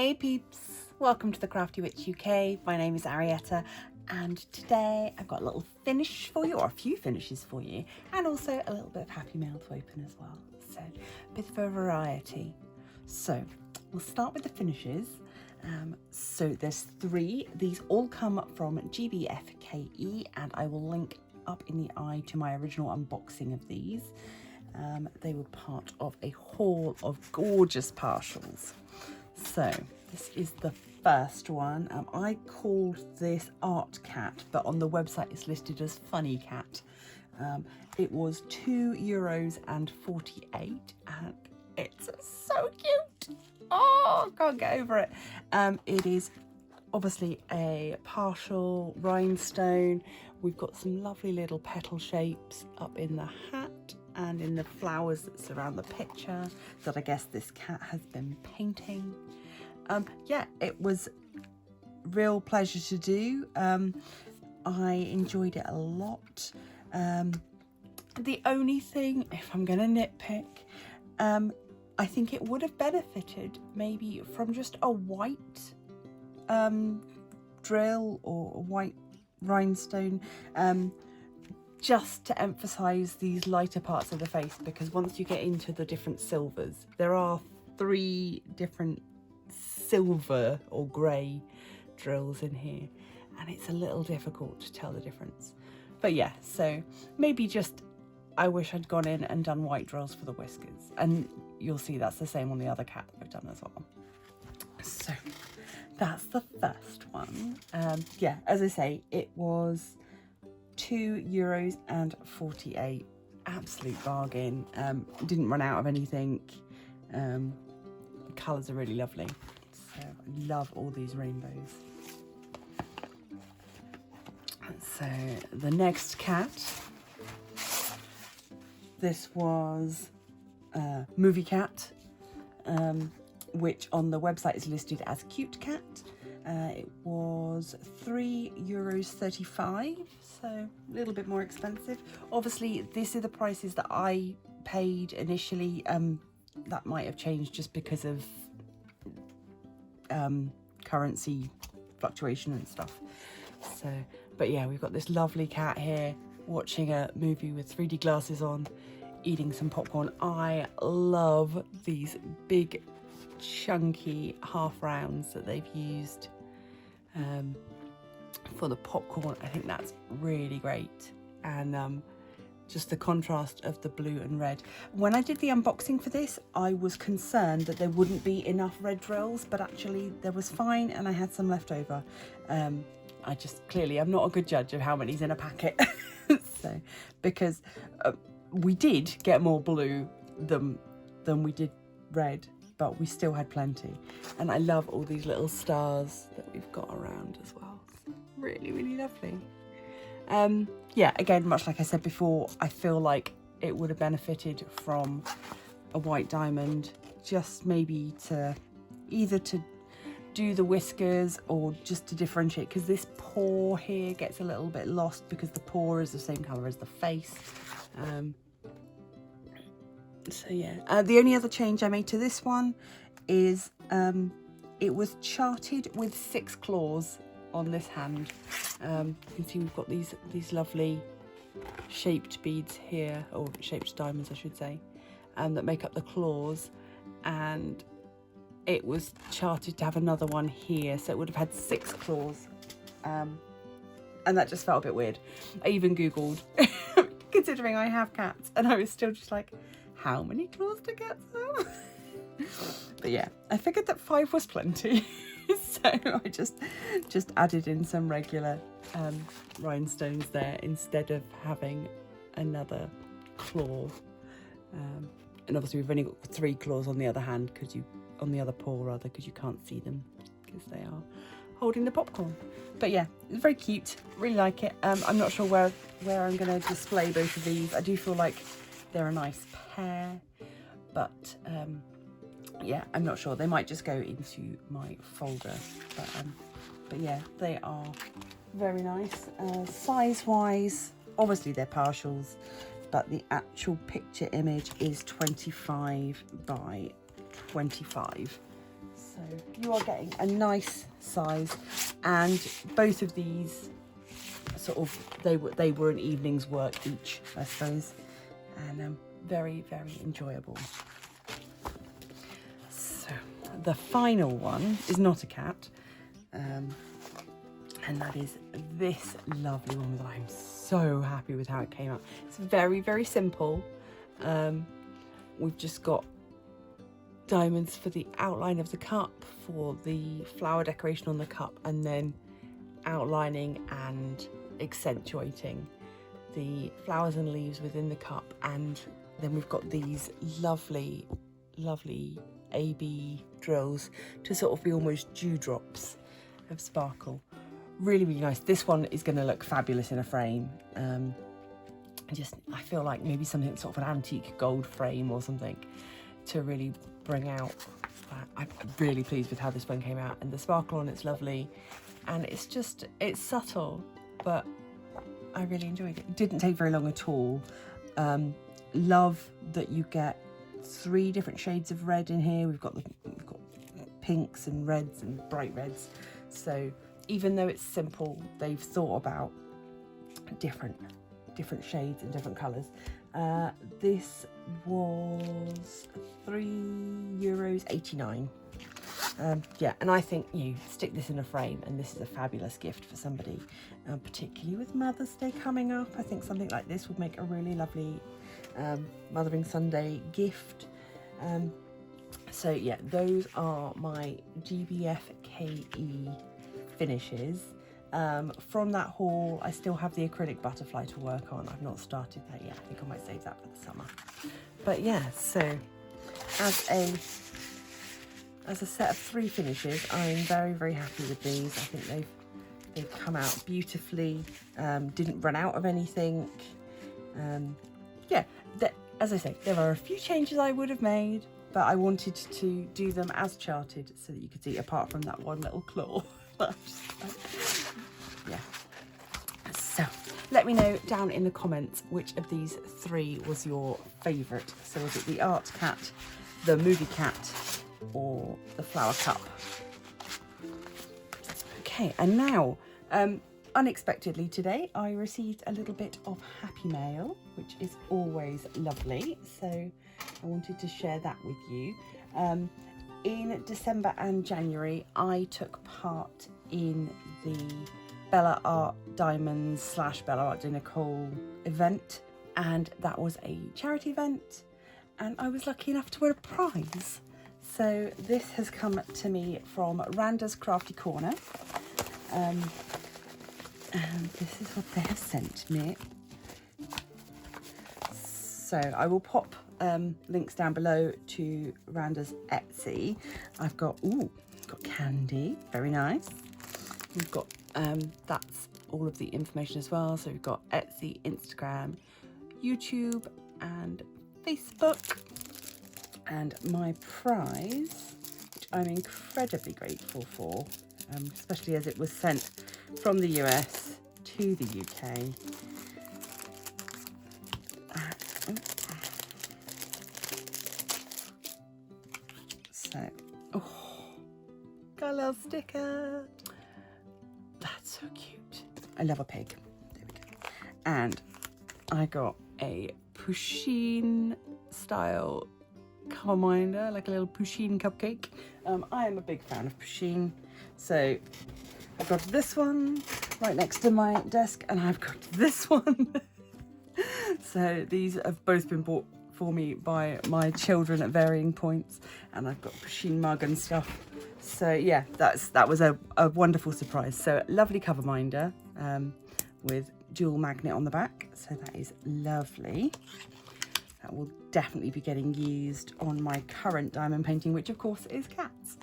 Hey peeps, welcome to the Crafty Witch UK. My name is Arietta and today I've got a little finish for you, or a few finishes for you, and also a little bit of happy mail to open as well. So a bit of a variety. So we'll start with the finishes. So there's 3. These all come from GBFKE and I will link up in the eye to my original unboxing of these. They were part of a haul of gorgeous partials. So this is the first one. I called this Art Cat, but on the website it's listed as Funny Cat. It was €2.48 and it's so cute. Oh, I can't get over it. It is obviously a partial rhinestone. We've got some lovely little petal shapes up in the hat and in the flowers that surround the picture that I guess this cat has been painting. Yeah, it was real pleasure to do. I enjoyed it a lot. The only thing, if I'm gonna nitpick, I think it would have benefited maybe from just a white drill or a white rhinestone, just to emphasize these lighter parts of the face, because once you get into the different silvers, there are 3 different silver or grey drills in here and it's a little difficult to tell the difference. But yeah, so maybe just I wish I'd gone in and done white drills for the whiskers, and you'll see that's the same on the other cat that I've done as well. So that's the first one. Yeah, as I say, it was €2.48. Absolute bargain. Didn't run out of anything. The colours are really lovely. So I love all these rainbows. So the next cat, this was Movie Cat, which on the website is listed as Cute Cat. It was €3.35, so a little bit more expensive. Obviously, these are the prices that I paid initially. That might have changed just because of currency fluctuation and stuff. So, but yeah, we've got this lovely cat here watching a movie with 3D glasses on, eating some popcorn. I love these big chunky half rounds that they've used for the popcorn. I think that's really great, and just the contrast of the blue and red. When I did the unboxing for this, I was concerned that there wouldn't be enough red drills, but actually there was fine and I had some left over. I just clearly I'm not a good judge of how many's in a packet. So because we did get more blue than we did red, but we still had plenty. And I love all these little stars that we've got around as well. Really, really lovely. Yeah, again, much like I said before, I feel like it would have benefited from a white diamond, just maybe to either to do the whiskers or just to differentiate, because this paw here gets a little bit lost because the paw is the same colour as the face. So yeah, the only other change I made to this one is it was charted with 6 claws on this hand. You can see we've got these lovely shaped beads here, or shaped diamonds I should say, that make up the claws, and it was charted to have another one here, so it would have had 6 claws, and that just felt a bit weird. I even googled considering I have cats, and I was still just like, how many claws do cats have? But yeah, I figured that 5 was plenty. So I just added in some regular rhinestones there instead of having another claw. And obviously we've only got 3 claws on the other hand, on the other paw rather, because you can't see them because they are holding the popcorn. But yeah, it's very cute. Really like it. I'm not sure where I'm going to display both of these. I do feel like they're a nice pair, but yeah, I'm not sure. They might just go into my folder, but yeah, they are very nice. Size wise, obviously they're partials, but the actual picture image is 25 by 25, so So you are getting a nice size, and both of these sort of, they were an evening's work each, I suppose, and very, very enjoyable. So the final one is not a cat, and that is this lovely one that I'm so happy with how it came out. It's very, very simple. We've just got diamonds for the outline of the cup, for the flower decoration on the cup, and then outlining and accentuating the flowers and leaves within the cup. And then we've got these lovely, lovely AB drills to sort of be almost dewdrops of sparkle. Really, really nice. This one is going to look fabulous in a frame. I feel like maybe something sort of an antique gold frame or something to really bring out. I'm really pleased with how this one came out, and the sparkle on it's lovely, and it's subtle, but I really enjoyed it. It didn't take very long at all. Love that you get 3 different shades of red in here. We've got pinks and reds and bright reds. So even though it's simple, they've thought about different shades and different colours. This was €3.89. Yeah, and I think you stick this in a frame, and this is a fabulous gift for somebody, particularly with Mother's Day coming up. I think something like this would make a really lovely Mothering Sunday gift. So yeah, those are my GBFKE finishes. From that haul, I still have the acrylic butterfly to work on. I've not started that yet. I think I might save that for the summer. But yeah, so as a set of 3 finishes, I'm very, very happy with these. I think they've come out beautifully. Didn't run out of anything. Yeah, as I say, there are a few changes I would have made, but I wanted to do them as charted so that you could see, apart from that one little claw. Yeah. So let me know down in the comments which of these 3 was your favourite. So was it the art cat, the movie cat, or the flower cup? Okay, and now unexpectedly today I received a little bit of happy mail, which is always lovely, so I wanted to share that with you. In December and January I took part in the Bella Art Diamonds / Bella Art de Nicole event, and that was a charity event, and I was lucky enough to win a prize. So this has come to me from Randa's Crafty Corner, and this is what they have sent me. So I will pop links down below to Randa's Etsy. I've got candy, very nice. We've got that's all of the information as well. So we've got Etsy, Instagram, YouTube, and Facebook. And my prize, which I'm incredibly grateful for, especially as it was sent from the US to the UK. So, got a little sticker. That's so cute. I love a pig. There we go. And I got a Pusheen style coverminder, like a little Pusheen cupcake. I am a big fan of Pusheen, so I've got this one right next to my desk, and I've got this one. So these have both been bought for me by my children at varying points, and I've got Pusheen mug and stuff. So yeah, that was a wonderful surprise. So lovely cover minder with dual magnet on the back, so that is lovely. That will definitely be getting used on my current diamond painting, which of course is cats.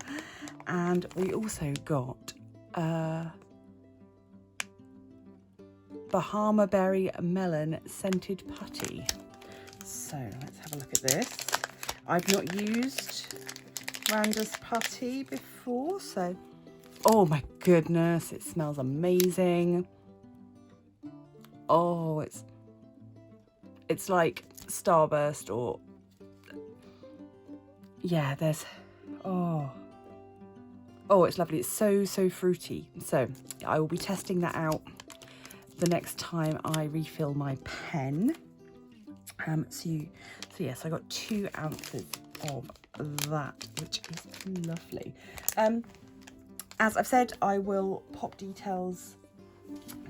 And we also got Bahama Berry Melon Scented Putty. So let's have a look at this. I've not used Randa's putty before, so oh my goodness, it smells amazing. Oh, it's like Starburst, or yeah, there's Oh, it's lovely. It's so fruity. So I will be testing that out the next time I refill my pen. So yes, I got 2 ounces of that, which is lovely. As I've said, I will pop details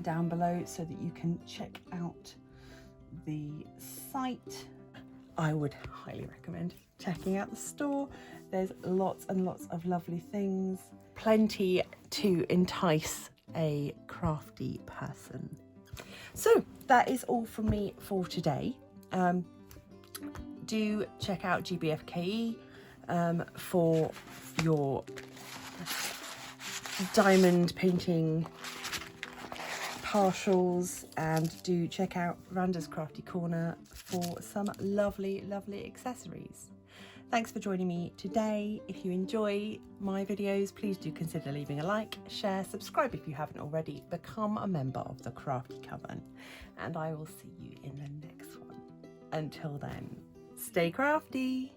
down below so that you can check out the site. I would highly recommend checking out the store. There's lots and lots of lovely things, plenty to entice a crafty person. So that is all from me for today. Do check out GBFKE for your diamond painting partials, and do check out Randa's Crafty Corner for some lovely accessories. Thanks for joining me today. If you enjoy my videos, please do consider leaving a like, share, subscribe if you haven't already, become a member of the Crafty Coven, and I will see you in the next one. Until then, stay crafty.